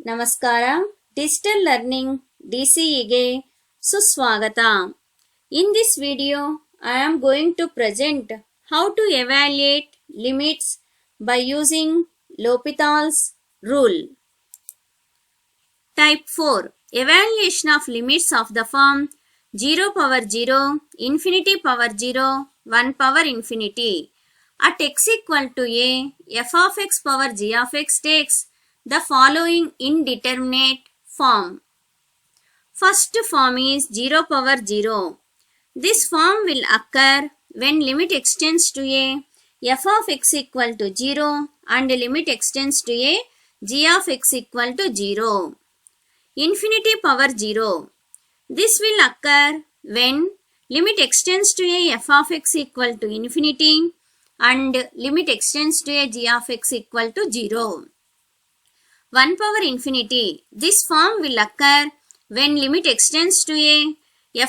ನಮಸ್ಕಾರ. Digital learning DCEಗೆ ಸುಸ್ವಾಗತ. In this video, I am going to present how to evaluate limits by using L'Hopital's rule. Type 4. Evaluation of limits of the form 0 power 0, infinity power 0, 1 power infinity. At x equal to a, f of x power g of x takes the following indeterminate form. First form is 0 power 0. This form will occur when limit extends to a f of x equal to 0 and limit extends to a g of x equal to 0. Infinity power 0. This will occur when limit extends to a f of x equal to infinity and limit extends to a g of x equal to 0. 1 power infinity. This form will occur when limit extends to a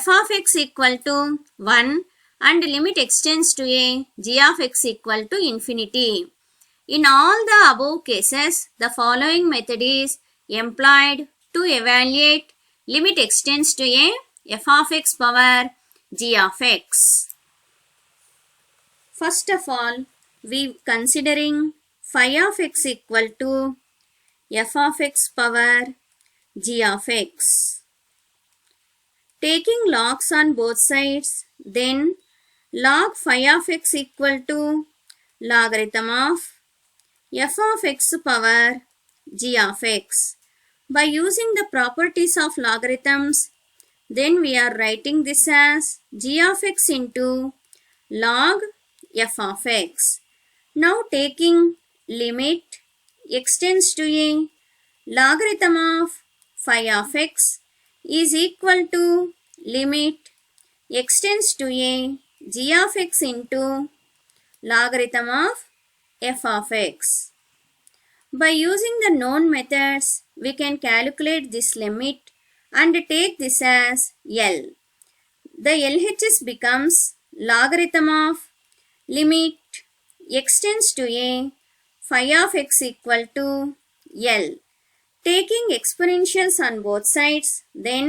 f of x equal to 1 and limit extends to a g of x equal to infinity. In all the above cases, the following method is employed to evaluate limit extends to a f of x power g of x. First of all, we considering phi of x equal to f of x power g of x. Taking logs on both sides, then log phi of x equal to logarithm of f of x power g of x. By using the properties of logarithms, then we are writing this as g of x into log f of x. Now taking limit extends to a logarithm of phi of x is equal to limit extends to a g of x into logarithm of f of x. By using the known methods, we can calculate this limit and take this as L. The LHS becomes logarithm of limit extends to a phi of x equal to L. Taking exponentials on both sides, then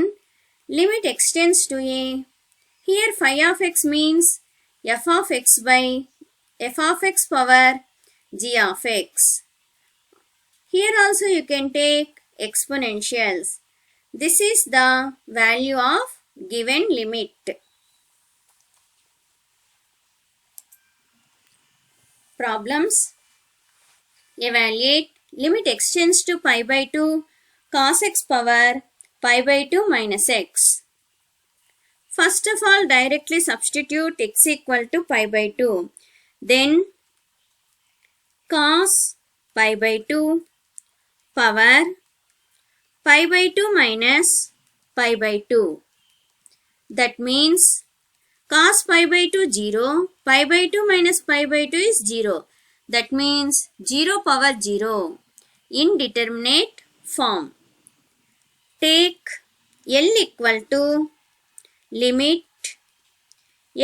limit extends to a, here phi of x means f of x by f of x power g of x. Here also you can take exponentials. This is the value of given limit. Problems. Evaluate limit extends to pi by 2 cos x power pi by 2 minus x. First of all, directly substitute x equal to pi by 2. Then cos pi by 2 power pi by 2 minus pi by 2. That means cos pi by 2 0, pi by 2 minus pi by 2 is 0. That means 0 power 0. Indeterminate form. Take L equal to limit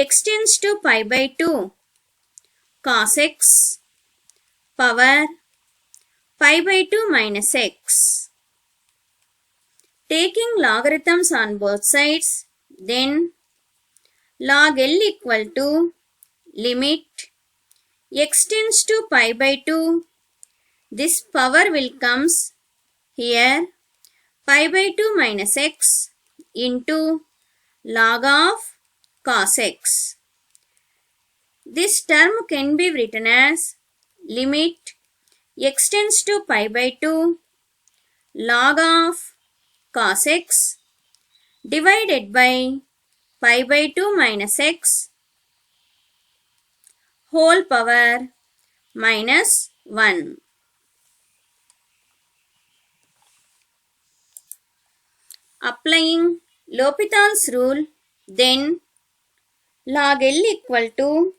extends to pi by 2 cos x power pi by 2 minus x. Taking logarithms on both sides, then log L equal to limit extends to pi by 2. This power will comes here pi by 2 minus x into log of cos x. This term can be written as limit extends to pi by 2 log of cos x divided by pi by 2 minus x whole power minus 1. Applying L'Hopital's rule, then log L equal to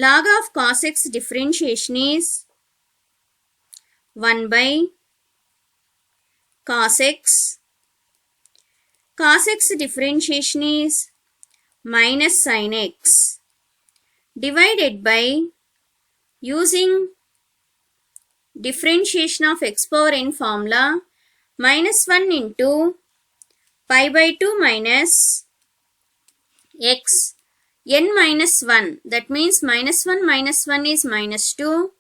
log of cos x differentiation is 1 by cos x. Cos x differentiation is minus sin x divided by using differentiation of x power n formula minus 1 into pi by 2 minus x n minus 1, that means minus 1 is minus 2,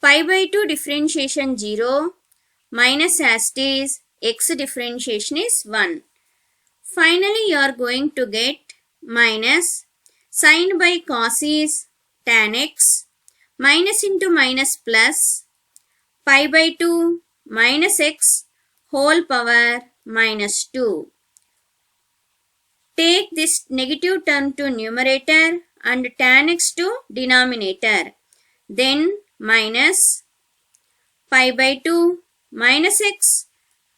pi by 2 differentiation 0, minus as it is x differentiation is 1. Finally you are going to get minus sin by cos is tan x, minus into minus plus pi by 2 minus x whole power minus 2. Take this negative term to numerator and tan x to denominator. Then minus pi by 2 minus x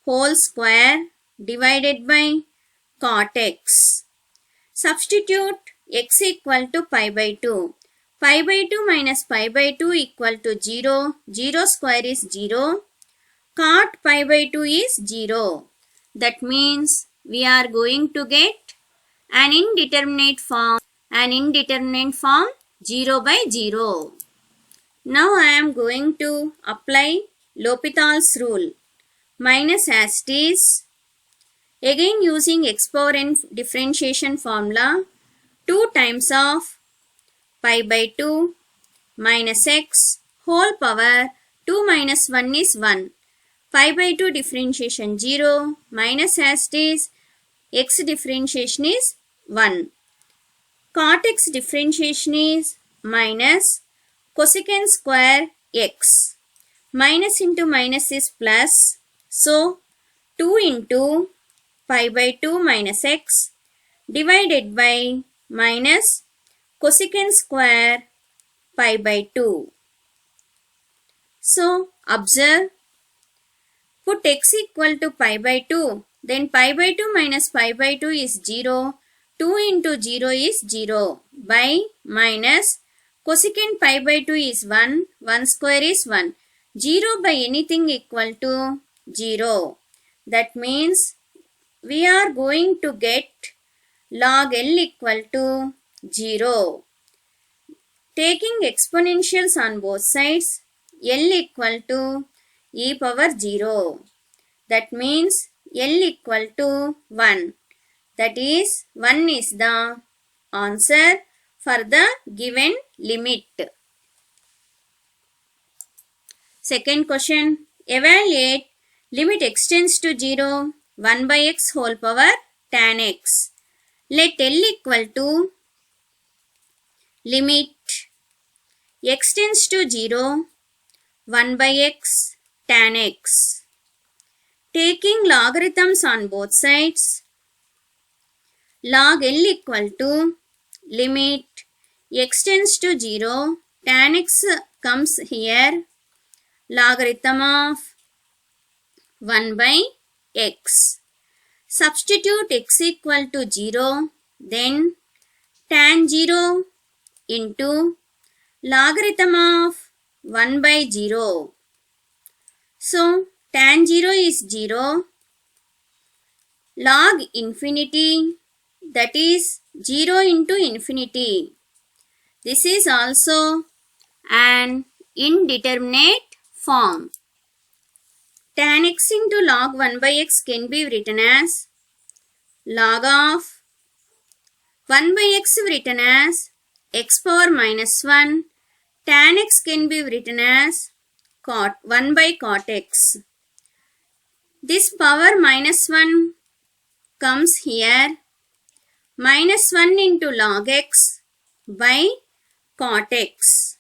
whole square divided by cot x. Substitute x equal to pi by 2. Pi by 2 minus pi by 2 equal to 0. 0 square is 0. Cot pi by 2 is 0. That means we are going to get an indeterminate form 0 by 0. Now I am going to apply L'Hopital's rule. Minus as it is. Again using x power n differentiation formula, 2 times of pi by 2 minus x whole power 2 minus 1 is 1. Pi by 2 differentiation 0, minus as it is, x differentiation is 1. Cot x differentiation is minus cosecant square x. Minus into minus is plus. So 2 into pi by 2 minus x divided by minus cosecant square pi by 2. So observe, put x equal to pi by 2, then pi by 2 minus pi by 2 is 0, 2 into 0 is 0 by minus cosecant pi by 2 is 1, 1 square is 1, 0 by anything equal to 0. That means we are going to get log L equal to 0. Taking exponentials on both sides, L equal to e power 0. That means L equal to 1. That is 1 is the answer for the given limit. Second question, evaluate limit x tends to 0, 1 by x whole power tan x. Let L equal to limit x tends to 0, 1 by x tan x. Taking logarithms on both sides, log L equal to limit x tends to 0, tan x comes here, logarithm of 1 by x. Substitute x equal to 0, then tan 0 into logarithm of 1 by 0. So tan 0 is 0, log infinity, that is 0 into infinity. This is also an indeterminate form. Tan x into log 1 by x can be written as log of 1 by x written as x power minus 1. Tan x can be written as 1 by cot x. This power minus 1 comes here, minus 1 into log x by cot x.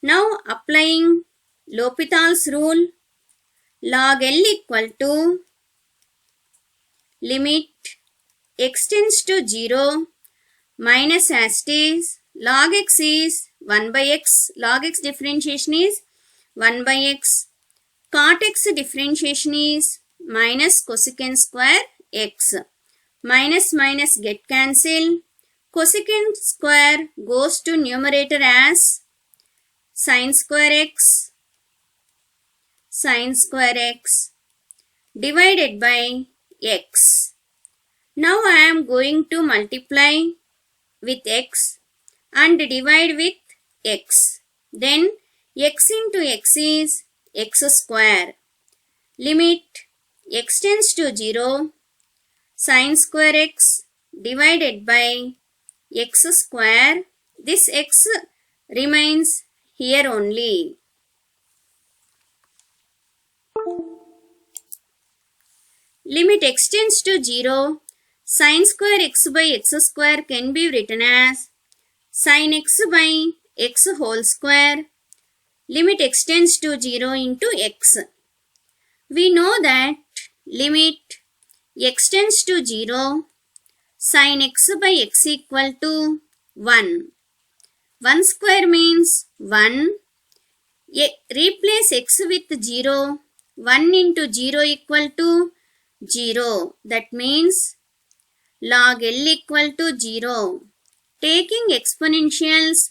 Now applying L'Hopital's rule, log L equal to limit x tends to 0, minus as it is, log x is 1 by x, log x differentiation is 1 by x, cot x differentiation is minus cosecant square x. Minus minus get cancel, cosecant square goes to numerator as sin square x divided by x. Now I am going to multiply with x and divide with x. Then x into x is x square. Limit x tends to 0, sin square x divided by x square. This x remains here only. Limit x tends to 0, sin square x by x square can be written as sin x by x whole square. Limit x tends to 0 into x. We know that limit x tends to 0, sin x by x equal to 1. 1 square means 1. Replace x with 0. 1 into 0 equal to 0. That means log L equal to 0. Taking exponentials,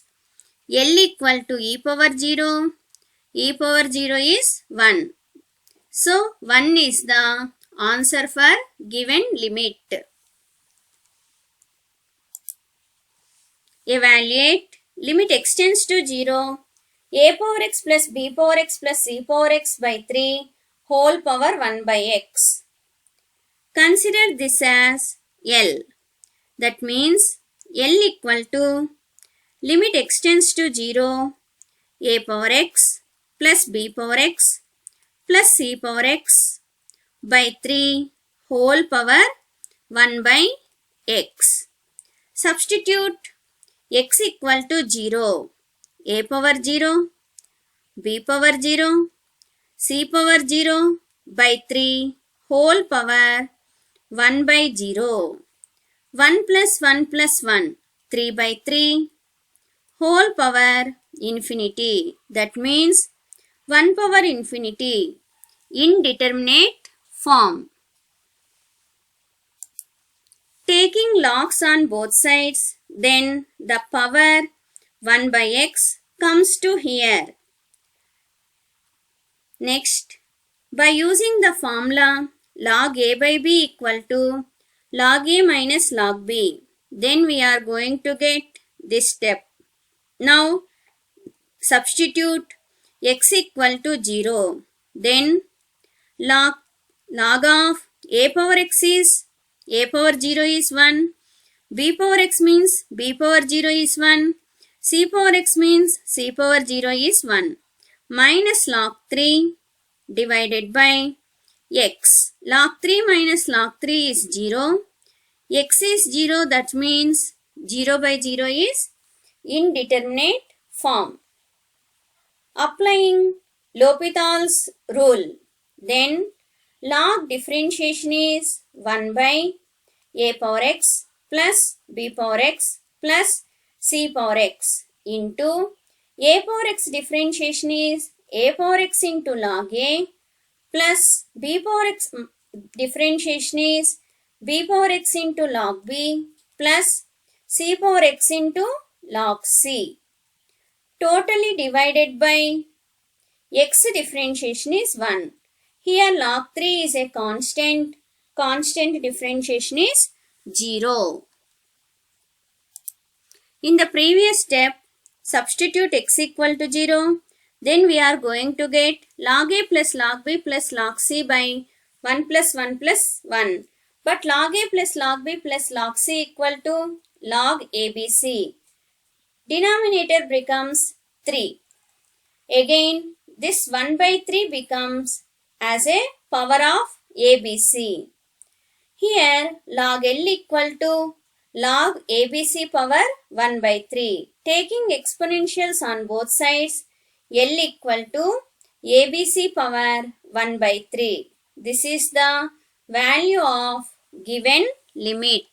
L equal to e power 0. E power 0 is 1. So 1 is the answer for given limit. Evaluate. Limit x tends to 0. A power x plus b power x plus c power x by 3 whole power 1 by x. Consider this as L. That means L equal to limit x tends to 0. A power x plus b power x plus c power x by 3 whole power 1 by x. Substitute x equal to 0. A power 0, b power 0, c power 0 by 3 whole power 1 by 0. 1 plus 1 plus 1, 3 by 3 whole power infinity. That means 1 power infinity. Indeterminate form. Taking logs on both sides, then the power 1 by x comes to here. Next, by using the formula log a by b equal to log a minus log b, then we are going to get this step. Now, substitute x equal to 0. Then log of a power x is a power 0 is 1. B power x means b power 0 is 1. C power x means c power 0 is 1. Minus log 3 divided by x. Log 3 minus log 3 is 0. X is 0, that means 0 by 0 is indeterminate form. Applying L'Hopital's rule, then log differentiation is 1 by a power x plus b power x plus c power x into a power x differentiation is a power x into log a plus b power x differentiation is b power x into log b plus c power x into log c. Totally divided by x differentiation is 1. Here log 3 is a constant. Constant differentiation is 0. In the previous step, substitute x equal to 0. Then we are going to get log a plus log b plus log c by 1 plus 1 plus 1. But log a plus log b plus log c equal to log abc. Denominator becomes 3. Again, this 1 by 3 becomes as a power of abc. Here log L equal to log abc power 1 by 3. Taking exponentials on both sides, L equal to abc power 1 by 3. This is the value of given limit.